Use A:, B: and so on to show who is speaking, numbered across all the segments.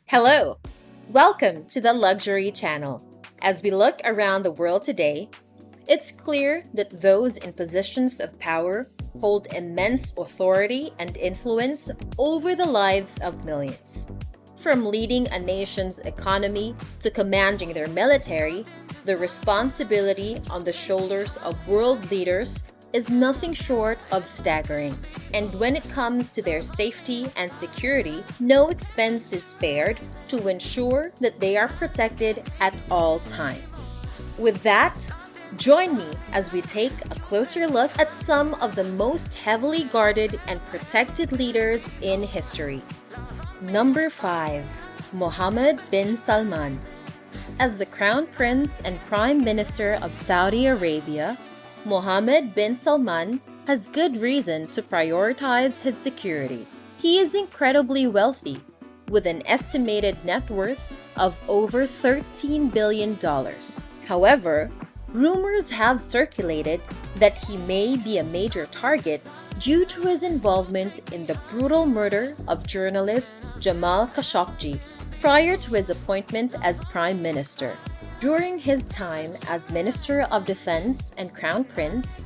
A: Hello! Welcome to the Luxury Channel. As we look around the world today, it's clear that those in positions of power hold immense authority and influence over the lives of millions. From leading a nation's economy to commanding their military, the responsibility on the shoulders of world leaders is nothing short of staggering. And when it comes to their safety and security, no expense is spared to ensure that they are protected at all times. With that, join me as we take a closer look at some of the most heavily guarded and protected leaders in history. Number 5. Mohammed Bin Salman. As the Crown Prince and Prime Minister of Saudi Arabia, Mohammed bin Salman has good reason to prioritize his security. He is incredibly wealthy, with an estimated net worth of over $13 billion. However, rumors have circulated that he may be a major target due to his involvement in the brutal murder of journalist Jamal Khashoggi prior to his appointment as Prime Minister. During his time as Minister of Defense and Crown Prince,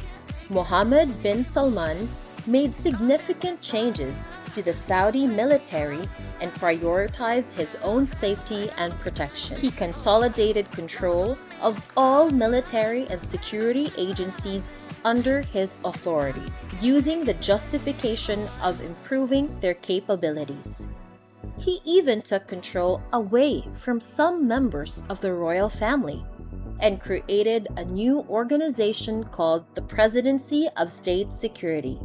A: Mohammed bin Salman made significant changes to the Saudi military and prioritized his own safety and protection. He consolidated control of all military and security agencies under his authority, using the justification of improving their capabilities. He even took control away from some members of the royal family and created a new organization called the Presidency of State Security.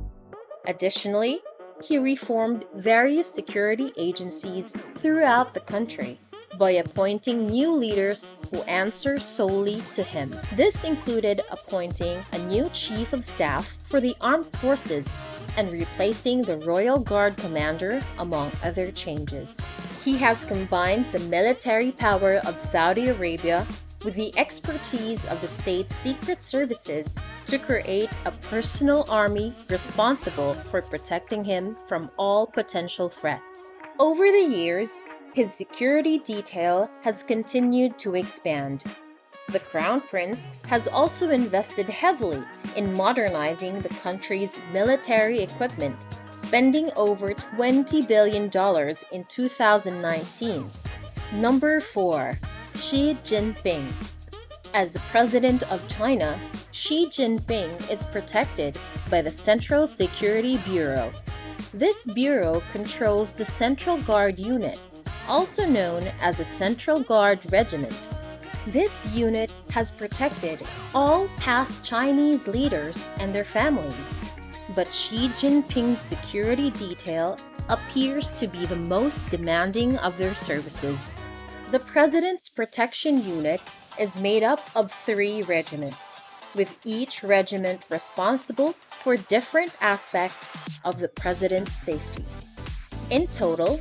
A: Additionally, he reformed various security agencies throughout the country by appointing new leaders who answer solely to him. This included appointing a new chief of staff for the armed forces and replacing the Royal Guard commander, among other changes. He has combined the military power of Saudi Arabia with the expertise of the state's secret services to create a personal army responsible for protecting him from all potential threats. Over the years, his security detail has continued to expand. The Crown Prince has also invested heavily in modernizing the country's military equipment, spending over $20 billion in 2019. Number 4. Xi Jinping. As the President of China, Xi Jinping is protected by the Central Security Bureau. This bureau controls the Central Guard Unit, also known as the Central Guard Regiment. This unit has protected all past Chinese leaders and their families, but Xi Jinping's security detail appears to be the most demanding of their services. The President's Protection Unit is made up of 3 regiments, with each regiment responsible for different aspects of the President's safety. In total,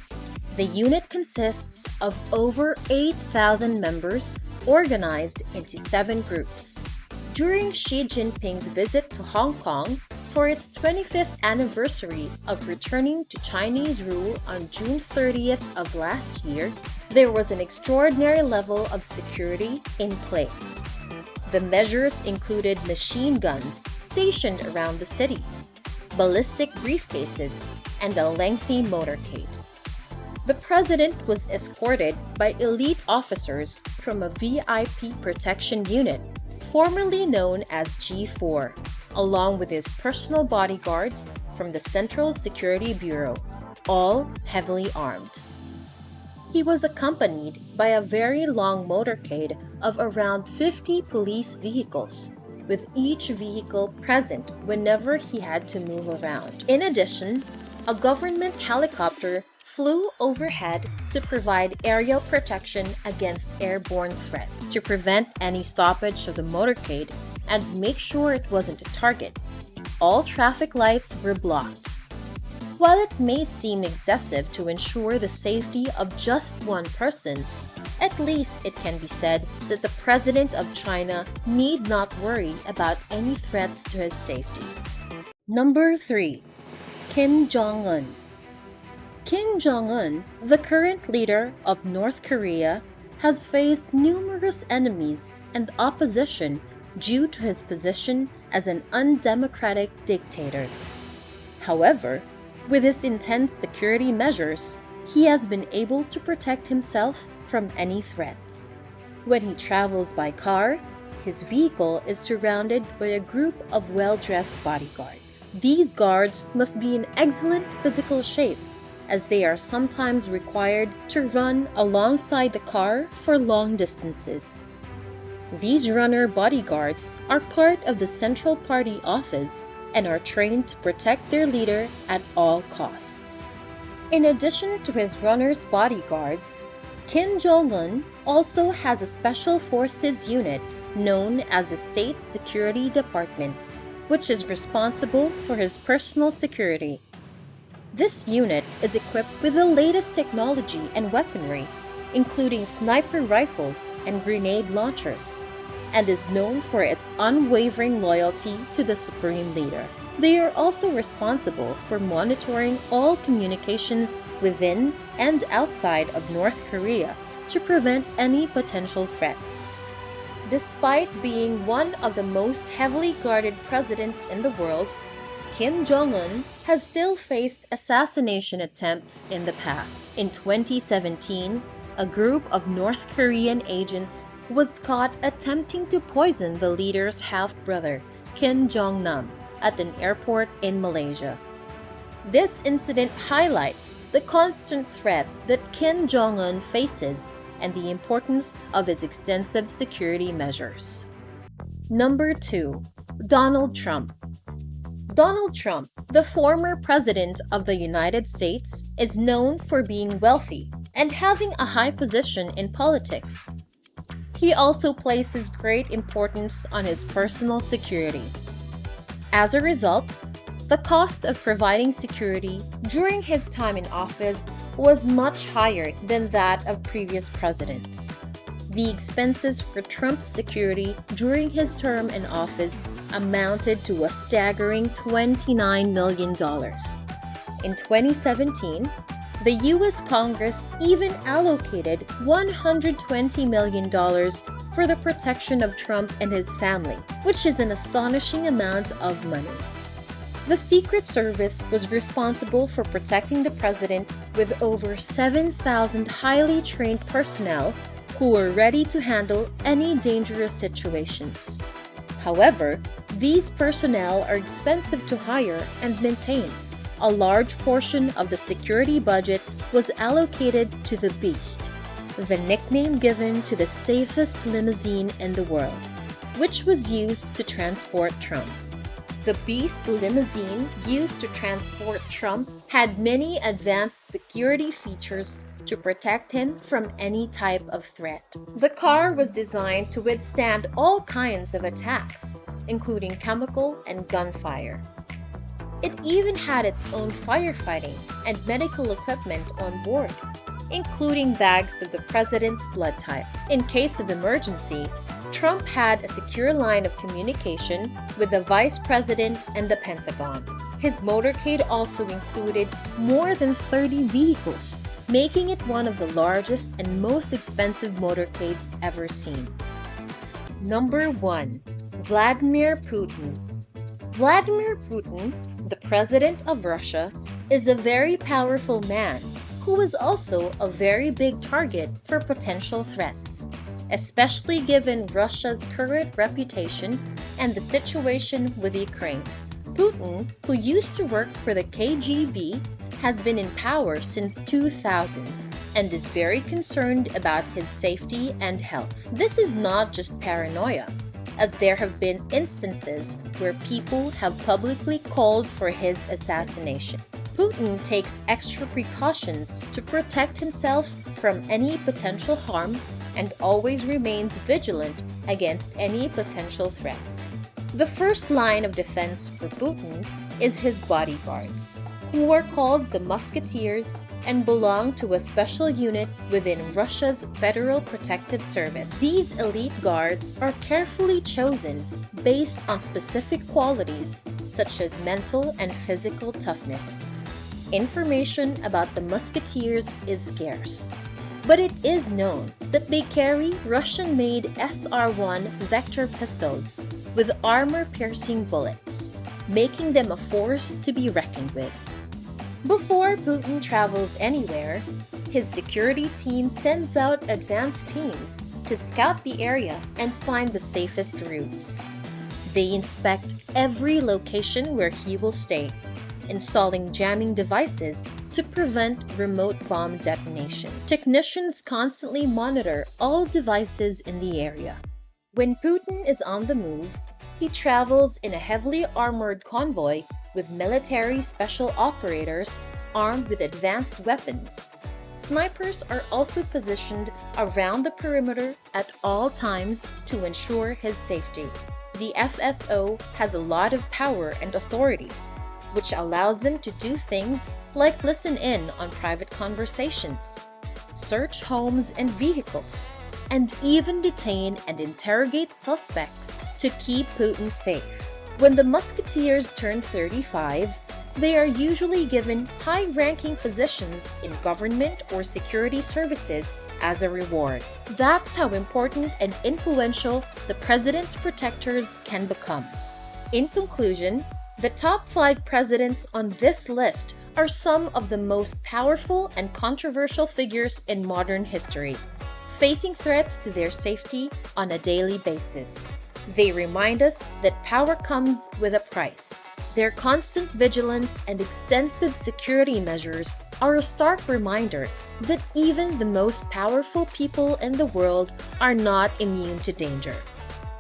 A: the unit consists of over 8,000 members organized into 7 groups. During Xi Jinping's visit to Hong Kong for its 25th anniversary of returning to Chinese rule on June 30th of last year, there was an extraordinary level of security in place. The measures included machine guns stationed around the city, ballistic briefcases, and a lengthy motorcade. The president was escorted by elite officers from a VIP protection unit, formerly known as G4, along with his personal bodyguards from the Central Security Bureau, all heavily armed. He was accompanied by a very long motorcade of around 50 police vehicles, with each vehicle present whenever he had to move around. In addition, a government helicopter flew overhead to provide aerial protection against airborne threats. To prevent any stoppage of the motorcade and make sure it wasn't a target, all traffic lights were blocked. While it may seem excessive to ensure the safety of just one person, at least it can be said that the President of China need not worry about any threats to his safety. Number 3. Kim Jong Un. Kim Jong Un, the current leader of North Korea, has faced numerous enemies and opposition due to his position as an undemocratic dictator. However, with his intense security measures, he has been able to protect himself from any threats. When he travels by car, his vehicle is surrounded by a group of well-dressed bodyguards. These guards must be in excellent physical shape, as they are sometimes required to run alongside the car for long distances. These runner bodyguards are part of the Central Party office and are trained to protect their leader at all costs. In addition to his runner's bodyguards, Kim Jong-un also has a special forces unit known as the State Security Department, which is responsible for his personal security. This unit is equipped with the latest technology and weaponry, including sniper rifles and grenade launchers, and is known for its unwavering loyalty to the Supreme Leader. They are also responsible for monitoring all communications within and outside of North Korea to prevent any potential threats. Despite being one of the most heavily guarded presidents in the world, Kim Jong-un has still faced assassination attempts in the past. In 2017, a group of North Korean agents was caught attempting to poison the leader's half-brother, Kim Jong-nam, at an airport in Malaysia. This incident highlights the constant threat that Kim Jong-un faces and the importance of his extensive security measures. Number 2. Donald Trump. Donald Trump, the former president of the United States, is known for being wealthy and having a high position in politics. He also places great importance on his personal security. As a result, the cost of providing security during his time in office was much higher than that of previous presidents. The expenses for Trump's security during his term in office amounted to a staggering $29 million. In 2017, the U.S. Congress even allocated $120 million for the protection of Trump and his family, which is an astonishing amount of money. The Secret Service was responsible for protecting the president with over 7,000 highly trained personnel who were ready to handle any dangerous situations. However, these personnel are expensive to hire and maintain. A large portion of the security budget was allocated to the Beast, the nickname given to the safest limousine in the world, which was used to transport Trump. The Beast limousine used to transport Trump had many advanced security features to protect him from any type of threat. The car was designed to withstand all kinds of attacks, including chemical and gunfire. It even had its own firefighting and medical equipment on board, including bags of the president's blood type. In case of emergency, Trump had a secure line of communication with the vice president and the Pentagon. His motorcade also included more than 30 vehicles, making it one of the largest and most expensive motorcades ever seen. Number 1. Vladimir Putin. Vladimir Putin, the president of Russia, is a very powerful man who is also a very big target for potential threats, especially given Russia's current reputation and the situation with Ukraine. Putin, who used to work for the KGB, has been in power since 2000 and is very concerned about his safety and health. This is not just paranoia, as there have been instances where people have publicly called for his assassination. Putin takes extra precautions to protect himself from any potential harm and always remains vigilant against any potential threats. The first line of defense for Putin is his bodyguards, who are called the Musketeers and belong to a special unit within Russia's Federal Protective Service. These elite guards are carefully chosen based on specific qualities such as mental and physical toughness. Information about the musketeers is scarce, but it is known that they carry Russian-made SR-1 Vector pistols with armor-piercing bullets, making them a force to be reckoned with. Before Putin travels anywhere, his security team sends out advanced teams to scout the area and find the safest routes. They inspect every location where he will stay, installing jamming devices to prevent remote bomb detonation. Technicians constantly monitor all devices in the area. When Putin is on the move, he travels in a heavily armored convoy with military special operators armed with advanced weapons. Snipers are also positioned around the perimeter at all times to ensure his safety. The FSO has a lot of power and authority, which allows them to do things like listen in on private conversations, search homes and vehicles, and even detain and interrogate suspects to keep Putin safe. When the musketeers turn 35, they are usually given high-ranking positions in government or security services as a reward. That's how important and influential the president's protectors can become. In conclusion, the top 5 presidents on this list are some of the most powerful and controversial figures in modern history, facing threats to their safety on a daily basis. They remind us that power comes with a price. Their constant vigilance and extensive security measures are a stark reminder that even the most powerful people in the world are not immune to danger.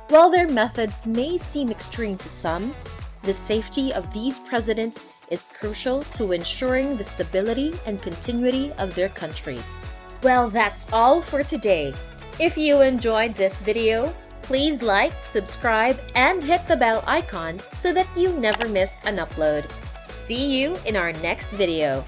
A: While their methods may seem extreme to some, the safety of these presidents is crucial to ensuring the stability and continuity of their countries. Well, that's all for today. If you enjoyed this video, please like, subscribe, and hit the bell icon so that you never miss an upload. See you in our next video.